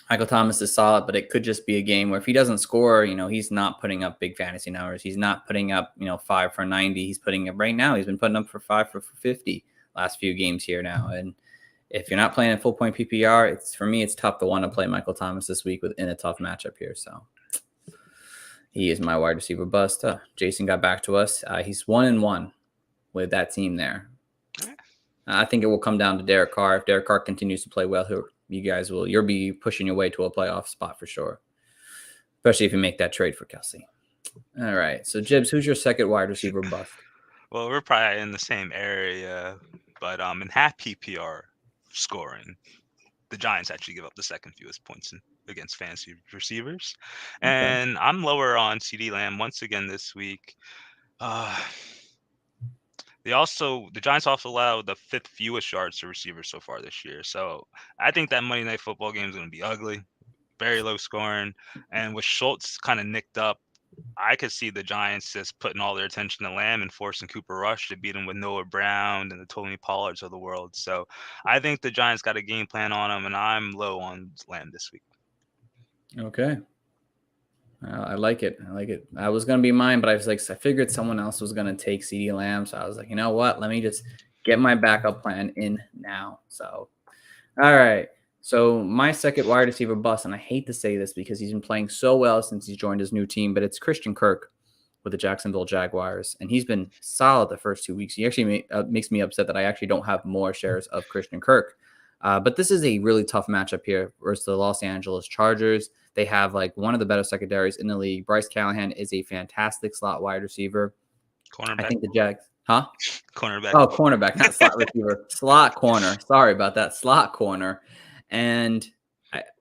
C: Michael Thomas is solid, but it could just be a game where if he doesn't score, he's not putting up big fantasy numbers. He's not putting up, 5 for 90. He's putting up right now. He's been putting up for 5 for 50 last few games here now. And if you're not playing a full point PPR, for me, it's tough to want to play Michael Thomas this week within a tough matchup here. So he is my wide receiver bust. Jason got back to us. He's 1-1 with that team there. I think it will come down to Derek Carr. If Derek Carr continues to play well, you'll be pushing your way to a playoff spot for sure, especially if you make that trade for Kelsey. All right. So, Jibs, who's your second wide receiver bust?
D: Well, we're probably in the same area, but in half PPR scoring, the Giants actually give up the second fewest points against fantasy receivers.
C: Okay.
D: And I'm lower on CeeDee Lamb once again this week. The Giants also allowed the 5th fewest yards to receivers so far this year. So I think that Monday Night Football game is going to be ugly, very low scoring. And with Schultz kind of nicked up, I could see the Giants just putting all their attention to Lamb and forcing Cooper Rush to beat him with Noah Brown and the Tony Pollards of the world. So I think the Giants got a game plan on him, and I'm low on Lamb this week.
C: Okay. I like it. I was going to be mine, but I figured someone else was going to take CeeDee Lamb. So I was like, you know what? Let me just get my backup plan in now. So, all right. So my second wide receiver bust, and I hate to say this because he's been playing so well since he's joined his new team, but it's Christian Kirk with the Jacksonville Jaguars. And he's been solid the first 2 weeks. He actually makes me upset that I actually don't have more shares of Christian Kirk. But this is a really tough matchup here versus the Los Angeles Chargers. They have one of the better secondaries in the league. Bryce Callahan is a fantastic slot wide receiver.
D: Cornerback.
C: I think the Jags, huh?
D: Cornerback.
C: Oh, cornerback, not slot receiver. Slot corner. Sorry about that. Slot corner. And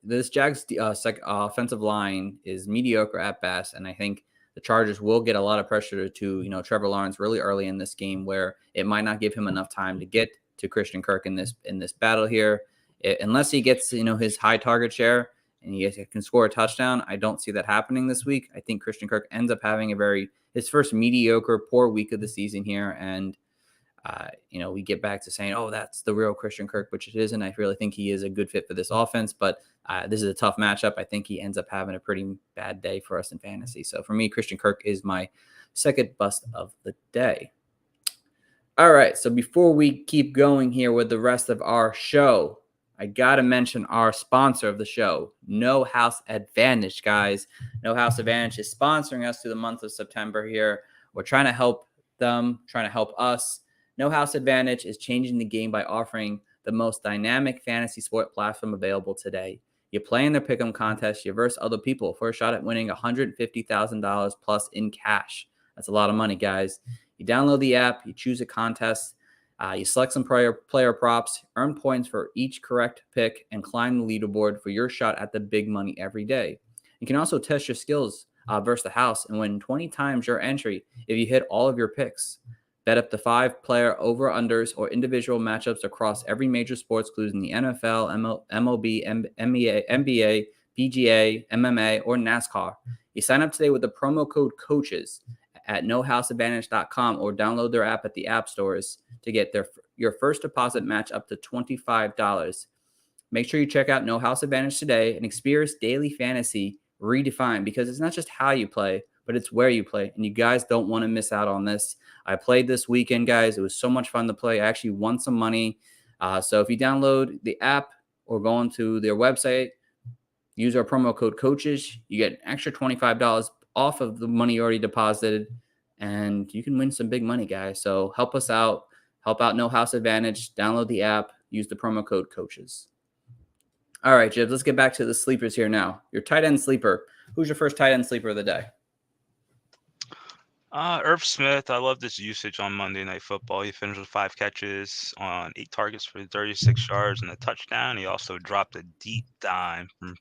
C: this Jags offensive line is mediocre at best. And I think the Chargers will get a lot of pressure to, Trevor Lawrence really early in this game, where it might not give him enough time to get to Christian Kirk in this battle here. Unless he gets, his high target share and he can score a touchdown, I don't see that happening this week. I think Christian Kirk ends up having his first mediocre, poor week of the season here. And, we get back to saying, oh, that's the real Christian Kirk, which it isn't. I really think he is a good fit for this offense, but this is a tough matchup. I think he ends up having a pretty bad day for us in fantasy. So for me, Christian Kirk is my second bust of the day. All right, so before we keep going here with the rest of our show, I got to mention our sponsor of the show, No House Advantage, guys. No House Advantage is sponsoring us through the month of September here. We're trying to help them, trying to help us. No House Advantage is changing the game by offering the most dynamic fantasy sport platform available today. You play in their pick'em contest, you verse other people for a shot at winning $150,000 plus in cash. That's a lot of money, guys. You download the app, you choose a contest, you select some player props, earn points for each correct pick, and climb the leaderboard for your shot at the big money every day. You can also test your skills versus the house and win 20 times your entry if you hit all of your picks. Bet up to 5-player over-unders or individual matchups across every major sports, including the NFL, MLB, NBA, PGA, MMA, or NASCAR. You sign up today with the promo code COACHES at nohouseadvantage.com or download their app at the app stores to get your first deposit match up to $25. Make sure you check out No House Advantage today and experience daily fantasy redefined, because it's not just how you play, but it's where you play. And you guys don't want to miss out on this. I played this weekend, guys. It was so much fun to play. I actually won some money. So if you download the app or go onto their website, use our promo code COACHES, you get an extra $25 off of the money you already deposited, and you can win some big money, guys. So help us out. Help out No House Advantage. Download the app. Use the promo code COACHES. All right, Jibs, let's get back to the sleepers here now. Your tight end sleeper. Who's your first tight end sleeper of the day?
D: Irv Smith, I love this usage on Monday Night Football. He finished with 5 catches on 8 targets for 36 yards and a touchdown. He also dropped a deep dime from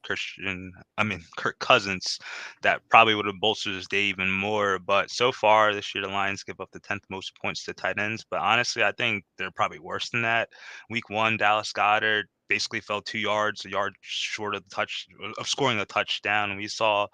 D: Kirk Cousins that probably would have bolstered his day even more. But so far this year, the Lions give up the 10th most points to tight ends. But honestly, I think they're probably worse than that. Week 1, Dallas Goedert basically fell 2 yards, a yard short of scoring a touchdown. And we saw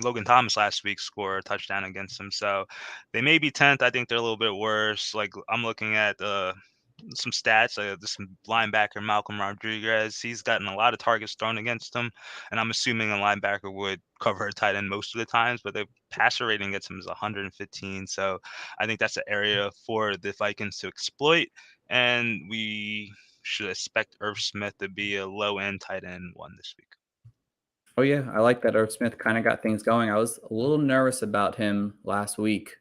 D: Logan Thomas last week score a touchdown against them. So they may be 10th. I think they're a little bit worse. Like I'm looking at some stats. This linebacker, Malcolm Rodriguez, he's gotten a lot of targets thrown against him. And I'm assuming a linebacker would cover a tight end most of the times, but the passer rating against him is 115. So I think that's an area for the Vikings to exploit. And we should expect Irv Smith to be a low-end tight end one this week.
C: Oh, yeah. I like that Irv Smith kind of got things going. I was a little nervous about him last week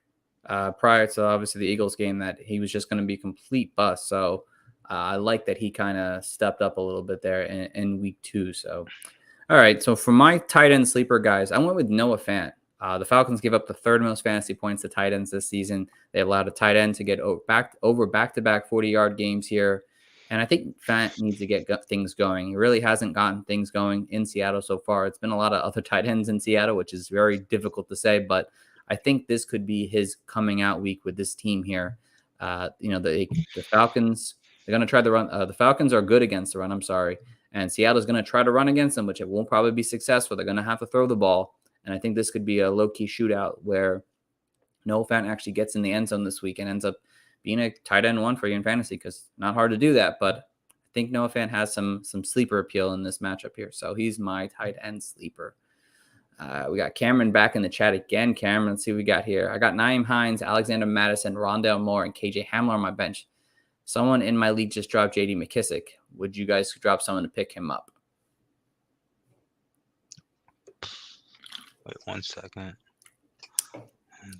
C: prior to, obviously, the Eagles game that he was just going to be a complete bust. So I like that he kind of stepped up a little bit there in week 2. So, all right. So for my tight end sleeper guys, I went with Noah Fant. The Falcons gave up the 3rd most fantasy points to tight ends this season. They allowed a tight end to get over back-to-back 40-yard games here. And I think Fant needs to get things going. He really hasn't gotten things going in Seattle so far. It's been a lot of other tight ends in Seattle, which is very difficult to say. But I think this could be his coming out week with this team here. The Falcons, they're going to try the run. The Falcons are good against the run, and Seattle's going to try to run against them, which it won't probably be successful. They're going to have to throw the ball. And I think this could be a low-key shootout where Noah Fant actually gets in the end zone this week and ends up being a tight end one for you in fantasy, because not hard to do that. But I think Noah Fant has some sleeper appeal in this matchup here. So he's my tight end sleeper. We got Cameron back in the chat again. Cameron, let's see what we got here. I got Nyheim Hines, Alexander Mattison, Rondale Moore, and KJ Hamler on my bench. Someone in my league just dropped JD McKissic. Would you guys drop someone to pick him up?
D: Wait 1 second.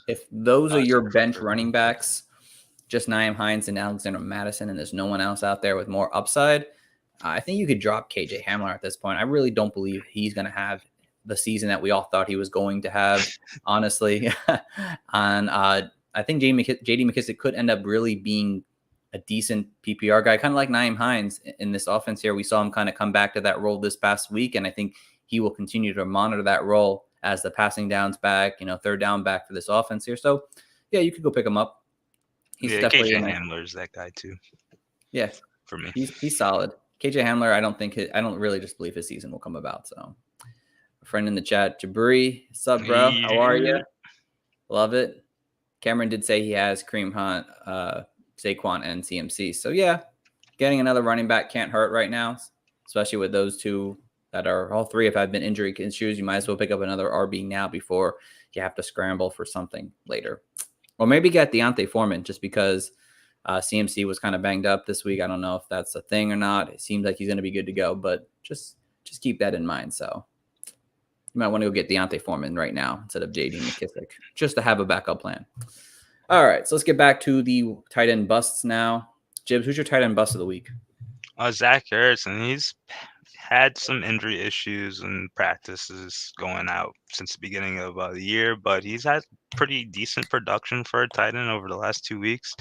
C: If those are your bench running backs, just Nyheim Hines and Alexander Mattison, and there's no one else out there with more upside, I think you could drop KJ Hamler at this point. I really don't believe he's going to have the season that we all thought he was going to have, honestly. I think JD McKissic could end up really being a decent PPR guy, kind of like Nyheim Hines in this offense here. We saw him kind of come back to that role this past week, and I think he will continue to monitor that role as the passing downs back, 3rd down back for this offense here. So, yeah, you could go pick him up. He's definitely
D: KJ Hamler's that guy too.
C: Yeah,
D: for me,
C: he's solid. KJ Hamler, I don't really just believe his season will come about. So, a friend in the chat, Jabri, what's up, bro? How are you? Love it. Cameron did say he has Kareem Hunt, Saquon, and CMC. So yeah, getting another running back can't hurt right now, especially with those two that are all 3 have had been injury issues. You might as well pick up another RB now before you have to scramble for something later. Or maybe get Deontay Foreman just because CMC was kind of banged up this week. I don't know if that's a thing or not. It seems like he's going to be good to go, but just keep that in mind. So you might want to go get Deontay Foreman right now instead of JD McKissic, just to have a backup plan. All right, so let's get back to the tight end busts now. Jibs, who's your tight end bust of the week?
D: Zach Harrison. He's had some injury issues and practices going out since the beginning of the year, but he's had pretty decent production for a tight end over the last 2 weeks.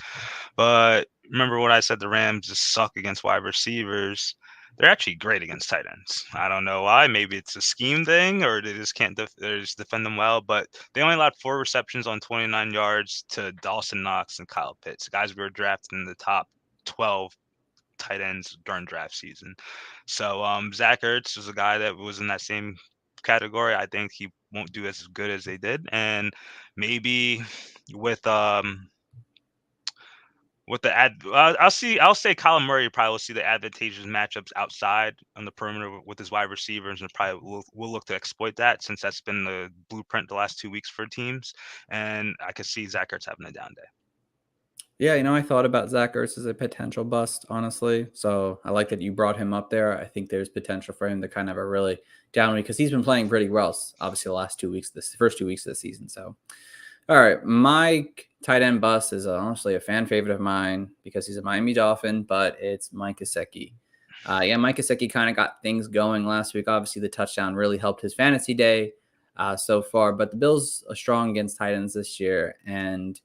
D: But remember what I said, the Rams just suck against wide receivers. They're actually great against tight ends. I don't know why. Maybe it's a scheme thing or they just can't defend them well, but they only allowed 4 receptions on 29 yards to Dawson Knox and Kyle Pitts, guys we were drafted in the top 12 tight ends during draft season. So Zach Ertz is a guy that was in that same category. I think he won't do as good as they did, and maybe with I'll say Kyler Murray probably will see the advantageous matchups outside on the perimeter with his wide receivers, and probably will look to exploit that, since that's been the blueprint the last 2 weeks for teams. And I could see Zach Ertz having a down day.
C: Yeah, I thought about Zach Ertz as a potential bust, honestly. So I like that you brought him up there. I think there's potential for him to kind of have a really down week because he's been playing pretty well, obviously, the first 2 weeks of the season. So, All right, my tight end bust is honestly a fan favorite of mine because he's a Miami Dolphin, but it's Mike Gesicki. Mike Gesicki kind of got things going last week. Obviously, the touchdown really helped his fantasy day so far, but the Bills are strong against tight ends this year. And,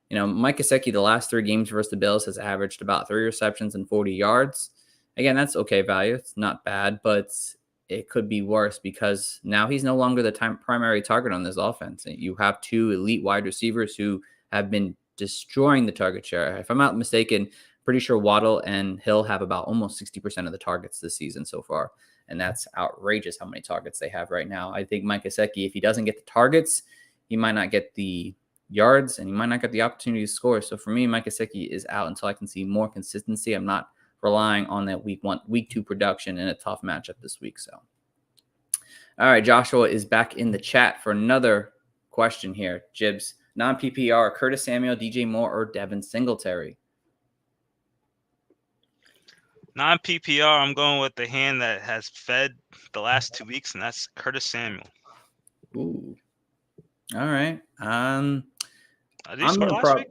C: Mike Gesicki, the last 3 games versus the Bills, has averaged about 3 receptions and 40 yards. Again, that's okay value. It's not bad, but it could be worse because now he's no longer the primary target on this offense. You have 2 elite wide receivers who have been destroying the target share. If I'm not mistaken, pretty sure Waddle and Hill have about almost 60% of the targets this season so far. And that's outrageous how many targets they have right now. I think Mike Gesicki, if he doesn't get the targets, he might not get the yards and he might not get the opportunity to score. So for me, Mike Gesicki is out until I can see more consistency. I'm not relying on that week 2 production in a tough matchup this week. So, all right, Joshua is back in the chat for another question here. Jibs, non-PPR, Curtis Samuel, DJ Moore, or Devin Singletary?
D: Non-PPR, I'm going with the hand that has fed the last 2 weeks, and that's Curtis Samuel.
C: Ooh. All right.
D: Did he score last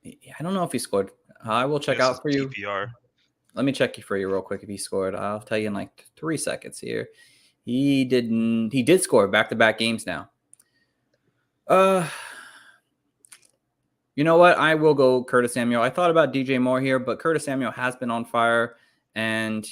D: week?
C: I don't know if he scored. I will check out for you.
D: PPR.
C: Let me check for you real quick if he scored. I'll tell you in like 3 seconds here. He didn't. He did score back-to-back games now. You know what? I will go Curtis Samuel. I thought about DJ Moore here, but Curtis Samuel has been on fire, and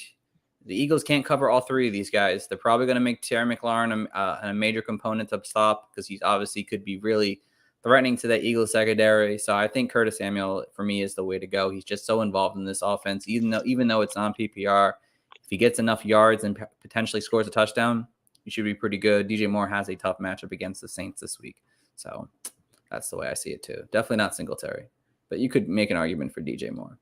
C: the Eagles can't cover all 3 of these guys. They're probably going to make Terry McLaurin a major component up stop because he obviously could be really threatening to the Eagles secondary. So I think Curtis Samuel, for me, is the way to go. He's just so involved in this offense, even though it's on PPR. If he gets enough yards and potentially scores a touchdown, he should be pretty good. DJ Moore has a tough matchup against the Saints this week. So that's the way I see it too. Definitely not Singletary, but you could make an argument for DJ Moore.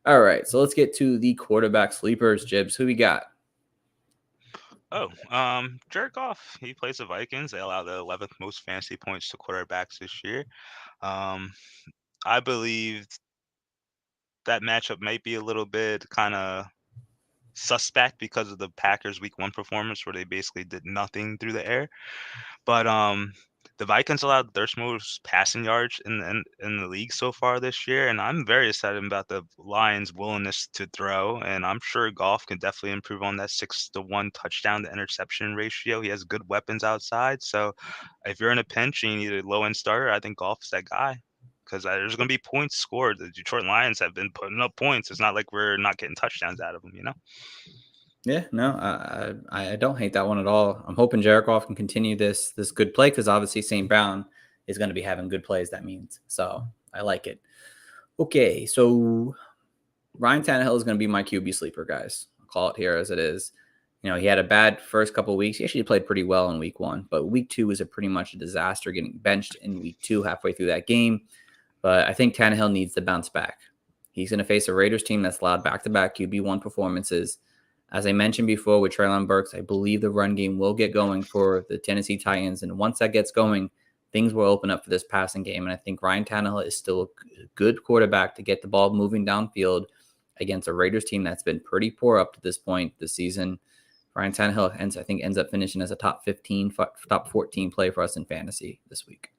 C: All right, so let's get to the quarterback sleepers. Jibs, who we got?
D: Jared Goff. He plays the Vikings. They allow the 11th most fantasy points to quarterbacks this year. I believe that matchup might be a little bit kind of suspect because of the Packers week 1 performance where they basically did nothing through the air. But the Vikings allowed their most passing yards in the league so far this year, and I'm very excited about the Lions' willingness to throw. And I'm sure Goff can definitely improve on that 6-to-1 touchdown to interception ratio. He has good weapons outside, so if you're in a pinch and you need a low-end starter, I think Goff is that guy because there's going to be points scored. The Detroit Lions have been putting up points. It's not like we're not getting touchdowns out of them,
C: Yeah, no, I don't hate that one at all. I'm hoping Jared Goff can continue this good play because obviously St. Brown is going to be having good plays. That means so I like it. Okay, so Ryan Tannehill is going to be my QB sleeper, guys. I'll call it here as it is. He had a bad first couple of weeks. He actually played pretty well in week 1, but week 2 was pretty much a disaster, getting benched in week 2 halfway through that game. But I think Tannehill needs to bounce back. He's going to face a Raiders team that's allowed back-to-back QB1 performances. As I mentioned before with Treylon Burks, I believe the run game will get going for the Tennessee Titans. And once that gets going, things will open up for this passing game. And I think Ryan Tannehill is still a good quarterback to get the ball moving downfield against a Raiders team that's been pretty poor up to this point this season. Ryan Tannehill ends up finishing as a top 15, top 14 play for us in fantasy this week.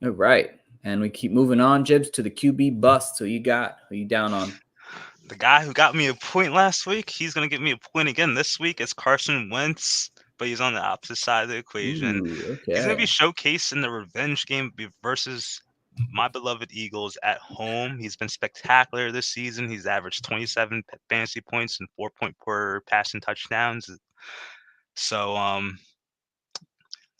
C: All right. And we keep moving on, Jibs, to the QB bust. So who you down on?
D: The guy who got me a point last week, he's going to get me a point again this week. It's Carson Wentz, but he's on the opposite side of the equation.
C: Ooh, okay.
D: He's going to be showcased in the revenge game versus my beloved Eagles at home. He's been spectacular this season. He's averaged 27 fantasy points and 4.4 passing touchdowns. So,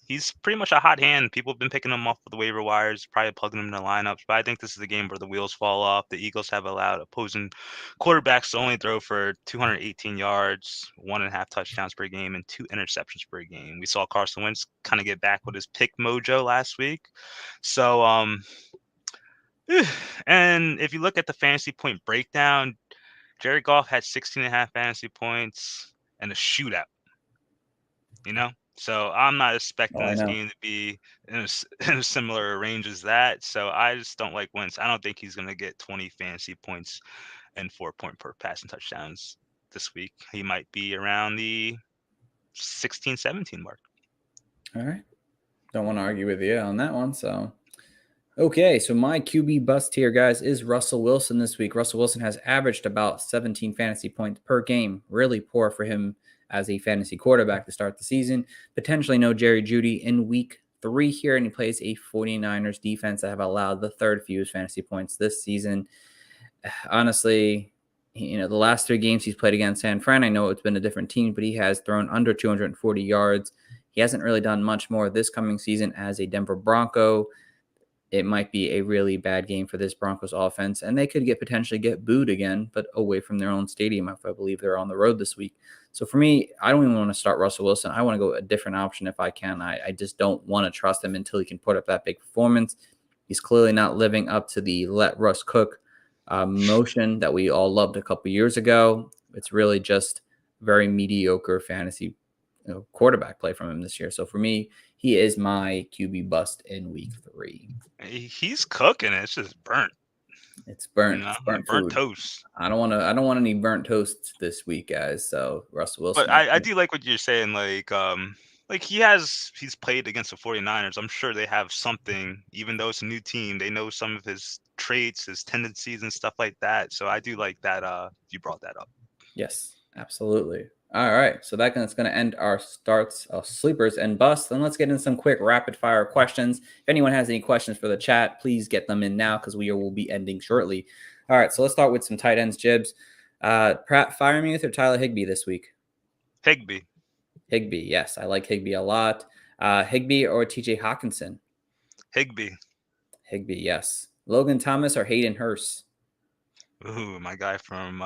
D: he's pretty much a hot hand. People have been picking him off of the waiver wires, probably plugging him in the lineups. But I think this is the game where the wheels fall off. The Eagles have allowed opposing quarterbacks to only throw for 218 yards, 1.5 touchdowns per game, and 2 interceptions per game. We saw Carson Wentz kind of get back with his pick mojo last week. So, and if you look at the fantasy point breakdown, Jared Goff had 16.5 fantasy points and a shootout. So I'm not expecting this game to be in a similar range as that. So I just don't like Wentz. I don't think he's going to get 20 fantasy points and 4 point per passing touchdowns this week. He might be around the 16, 17 mark.
C: All right. Don't want to argue with you on that one. So, okay. So my QB bust here, guys, is Russell Wilson this week. Russell Wilson has averaged about 17 fantasy points per game. Really poor for him as a fantasy quarterback to start the season. Potentially no Jerry Jeudy in week 3 here, and he plays a 49ers defense that have allowed the third fewest fantasy points this season. Honestly, the last 3 games he's played against San Fran, I know it's been a different team, but he has thrown under 240 yards. He hasn't really done much more this coming season as a Denver Bronco. It might be a really bad game for this Broncos offense, and they could potentially get booed again, but away from their own stadium, if I believe they're on the road this week. So for me, I don't even want to start Russell Wilson. I want to go a different option if I can. I just don't want to trust him until he can put up that big performance. He's clearly not living up to the let Russ cook motion that we all loved a couple years ago. It's really just very mediocre fantasy quarterback play from him this year. So for me, he is my QB bust in week 3.
D: He's cooking. It's just burnt.
C: It's burnt. It's
D: burnt toast.
C: I don't want any burnt toast this week, guys. So Russell Wilson.
D: But I do like what you're saying. Like he's played against the 49ers. I'm sure they have something, even though it's a new team, they know some of his traits, his tendencies and stuff like that. So I do like that you brought that up.
C: Yes, absolutely. All right. So that's going to end our starts, sleepers, and busts. And let's get in some quick rapid fire questions. If anyone has any questions for the chat, please get them in now because we will be ending shortly. All right. So let's start with some tight ends, Jibs. Pratt Freiermuth or Tyler Higbee this week?
D: Higbee.
C: Higbee. Yes. I like Higbee a lot. Higbee or TJ Hawkinson?
D: Higbee.
C: Higbee. Yes. Logan Thomas or Hayden Hurst?
D: Ooh, my guy from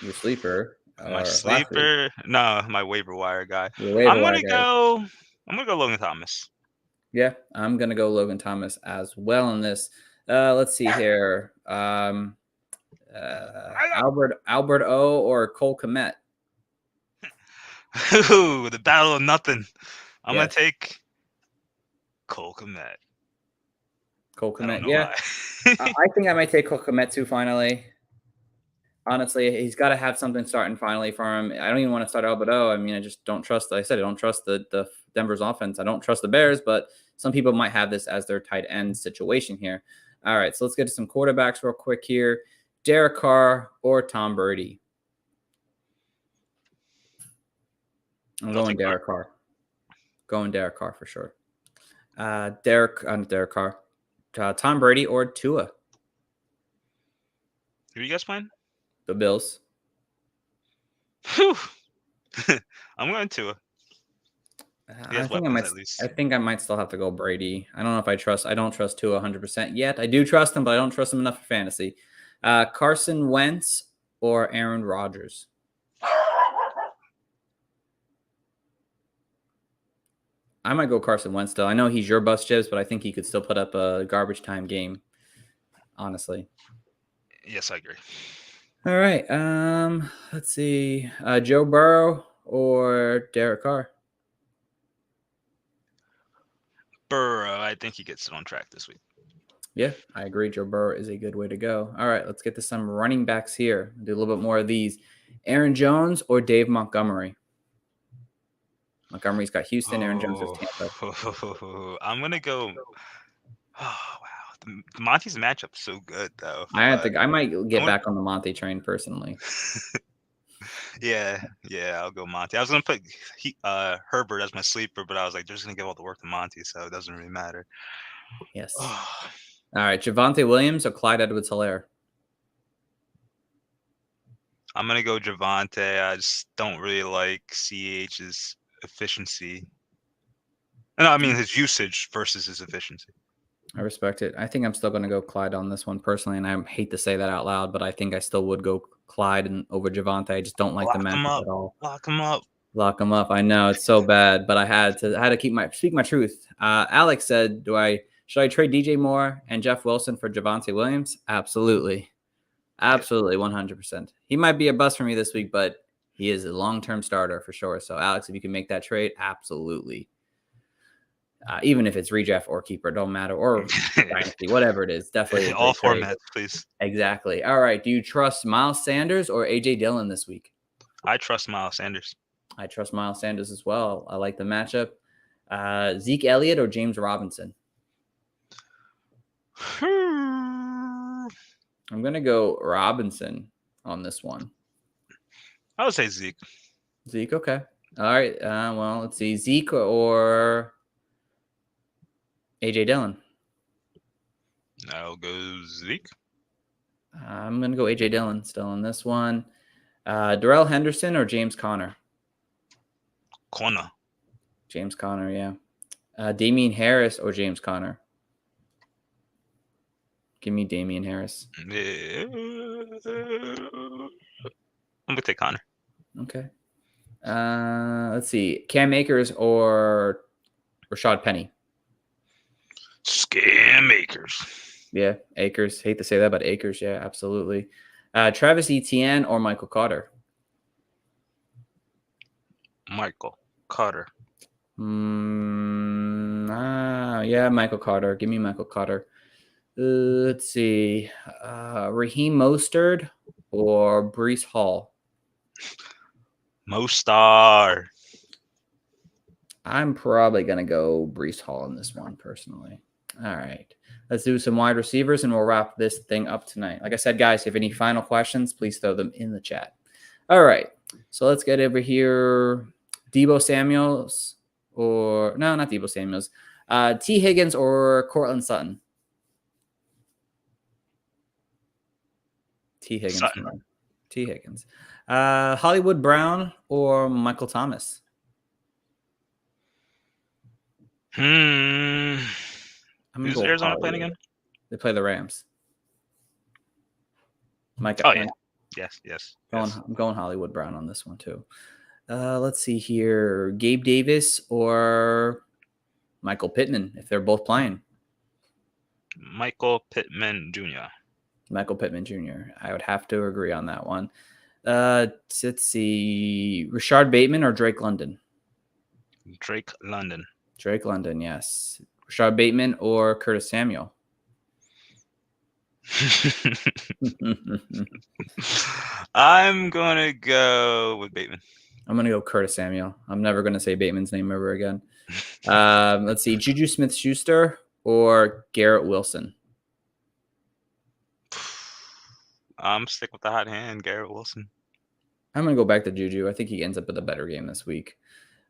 C: your sleeper.
D: My sleeper? No, my waiver wire guy.
C: I'm
D: gonna go Logan Thomas.
C: Yeah, I'm gonna go Logan Thomas as well in this. Let's see here. Albert O or Cole Kmet?
D: Ooh, the battle of nothing. I'm gonna take Cole Kmet.
C: Cole Kmet, yeah. I think I might take Cole Kmet too. Finally. Honestly, he's got to have something starting finally for him. I don't even want to start Albert O. I mean, I just don't trust. Like I said, I don't trust the Denver's offense. I don't trust the Bears, but some people might have this as their tight end situation here. All right, so let's get to some quarterbacks real quick here. Derek Carr or Tom Brady? I'm going Derek Carr. Going Derek Carr for sure. Derek Carr. Tom Brady or Tua?
D: Who are you guys playing?
C: The Bills.
D: Whew. I'm going Tua.
C: I think I might still have to go Brady. I don't know if I don't trust Tua 100% yet. I do trust him, but I don't trust him enough for fantasy. Carson Wentz or Aaron Rodgers? I might go Carson Wentz still. I know he's your bust, Jibs, but I think he could still put up a garbage time game, honestly.
D: Yes, I agree.
C: All right. Let's see. Joe Burrow or Derek Carr?
D: Burrow. I think he gets it on track this week.
C: Yeah, I agree. Joe Burrow is a good way to go. All right, let's get to some running backs here. Do a little bit more of these. Aaron Jones or Dave Montgomery? Montgomery's got Houston. Aaron Jones has Tampa.
D: I'm going to go. Oh, wow. Monty's matchup is so good, though.
C: I might get back on the Monty train personally.
D: Yeah, I'll go Monty. I was gonna put Herbert as my sleeper, but I was like, they're just gonna give all the work to Monty, so it doesn't really matter.
C: Yes. All right, Javonte Williams or Clyde Edwards-Helaire?
D: I'm gonna go Javonte. I just don't really like CH's efficiency. No, I mean his usage versus his efficiency.
C: I respect it. I think I'm still going to go Clyde on this one personally, and I hate to say that out loud, but I think I still would go Clyde over Javonte. I just don't like the matchup at all.
D: Lock him up.
C: Lock him up. I know it's so bad, but I had to speak my truth. Alex said, should I trade DJ Moore and Jeff Wilson for Javonte Williams? Absolutely. Absolutely, 100%. He might be a bust for me this week, but he is a long-term starter for sure. So, Alex, if you can make that trade, absolutely. Even if it's redraft or keeper, don't matter, or dynasty, whatever it is, definitely
D: all formats, please.
C: Exactly. All right. Do you trust Miles Sanders or AJ Dillon this week?
D: I trust Miles Sanders.
C: I trust Miles Sanders as well. I like the matchup. Zeke Elliott or James Robinson?
D: I
C: I'm going to go Robinson on this one.
D: would say Zeke.
C: Zeke, okay. All right. Well, let's see. Zeke or AJ Dillon?
D: I'll go Zeke.
C: I'm going to go AJ Dillon still on this one. Darrell Henderson or James Conner?
D: Conner.
C: James Conner, yeah. Damian Harris or James Conner? Give me Damian Harris.
D: Yeah. I'm gonna take Conner.
C: Okay. Let's see. Cam Akers or Rashad Penny?
D: Scam Akers.
C: Yeah, Akers. Hate to say that, but Akers, yeah, absolutely. Travis Etienne or Michael Carter?
D: Michael Carter.
C: Yeah, Michael Carter. Give me Michael Carter. Let's see. Raheem Mostert or Breece Hall?
D: Mostar.
C: I'm probably going to go Breece Hall in this one, personally. All right. Let's do some wide receivers, and we'll wrap this thing up tonight. Like I said, guys, if you have any final questions, please throw them in the chat. All right. So let's get over here. Deebo Samuels or – no, not Deebo Samuels. T. Higgins or Cortland Sutton? T. Higgins.
D: Sutton.
C: T. Higgins. Hollywood Brown or Michael Thomas?
D: Who's Arizona playing again?
C: They play the Rams.
D: Yeah. Yes.
C: I'm going Hollywood Brown on this one too. Let's see here. Gabe Davis or Michael Pittman, if they're both playing.
D: Michael Pittman Jr.
C: Michael Pittman Jr. I would have to agree on that one. Let's see. Rashard Bateman or Drake London?
D: Drake London.
C: Drake London, yes. Rashard Bateman or Curtis Samuel?
D: I'm going to go with Bateman.
C: I'm going to go Curtis Samuel. I'm never going to say Bateman's name ever again. Let's see. Juju Smith-Schuster or Garrett Wilson?
D: I'm sticking with the hot hand, Garrett Wilson.
C: I'm going to go back to Juju. I think he ends up with a better game this week.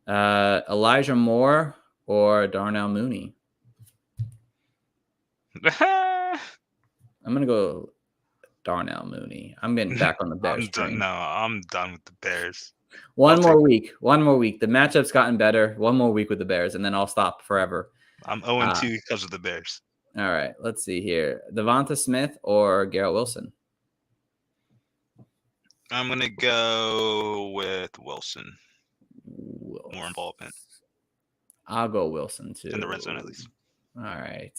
C: Elijah Moore or Darnell Mooney? I'm going to go Darnell Mooney. I'm getting back on the Bears train.
D: I'm done with the Bears.
C: One more week. The matchup's gotten better. One more week with the Bears, and then I'll stop forever.
D: I'm 0-2 because of the Bears.
C: All right. Let's see here. Devonta Smith or Garrett Wilson?
D: I'm going to go with Wilson. More involvement.
C: I'll go Wilson, too.
D: In the red zone, at least.
C: All right.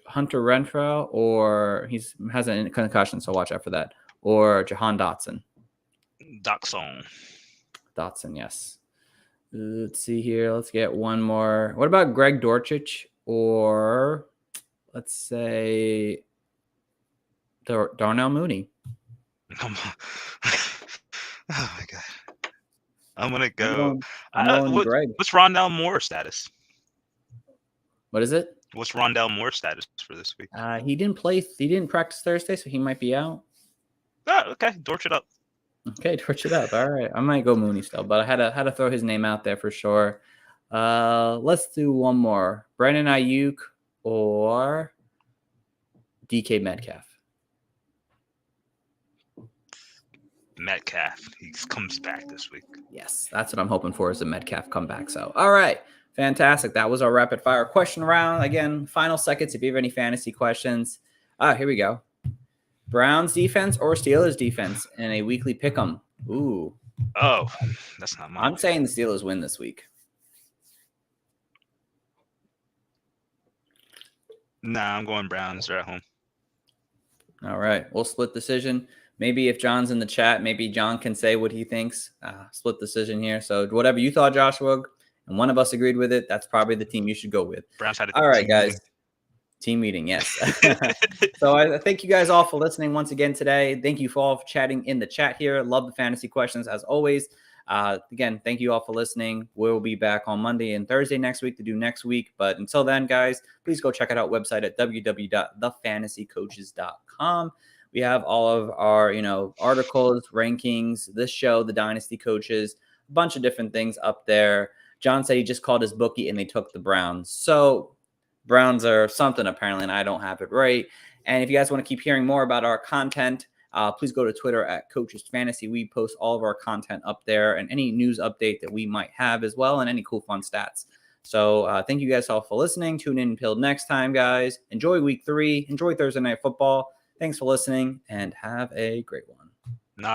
C: Hunter Renfrow, or he has a concussion, so watch out for that. Or Jahan Dotson. Dotson, yes. Let's see here. Let's get one more. What about Greg Dortch or let's say Darnell Mooney?
D: Oh my God. I'm going to go. What's Rondell Moore's status?
C: What is it?
D: What's Rondell Moore's status for this week?
C: He didn't play. He didn't practice Thursday, so he might be out.
D: Oh, okay. Torch it up.
C: Okay, torch it up. All right. I might go Mooney still, but I had to throw his name out there for sure. Let's do one more. Brandon Ayuk or DK Metcalf?
D: Metcalf. He comes back this week.
C: Yes, that's what I'm hoping for is a Metcalf comeback. So, all right. Fantastic. That was our rapid fire question round. Again, final seconds if you have any fantasy questions. Here we go. Browns defense or Steelers defense in a weekly pick'em? Ooh.
D: Oh, that's not mine.
C: I'm saying the Steelers win this week.
D: Nah, I'm going Browns. They're at home.
C: All right. We'll split decision. Maybe if John's in the chat, maybe John can say what he thinks. Split decision here. So whatever you thought, Joshua, and one of us agreed with it, that's probably the team you should go with.
D: Browns had
C: all right, guys. Team meeting, yes. So I thank you guys all for listening once again today. Thank you for all for chatting in the chat here. Love the fantasy questions as always. Again, thank you all for listening. We'll be back on Monday and Thursday next week to do next week. But until then, guys, please go check out our website at www.thefantasycoaches.com. We have all of our, articles, rankings, this show, the Dynasty Coaches, a bunch of different things up there. John said he just called his bookie and they took the Browns. So Browns are something apparently, and I don't have it right. And if you guys want to keep hearing more about our content, please go to Twitter at Coaches Fantasy. We post all of our content up there and any news update that we might have as well, and any cool fun stats. So thank you guys all for listening. Tune in until next time, guys. Enjoy week 3. Enjoy Thursday Night Football. Thanks for listening and have a great one.
D: Nah,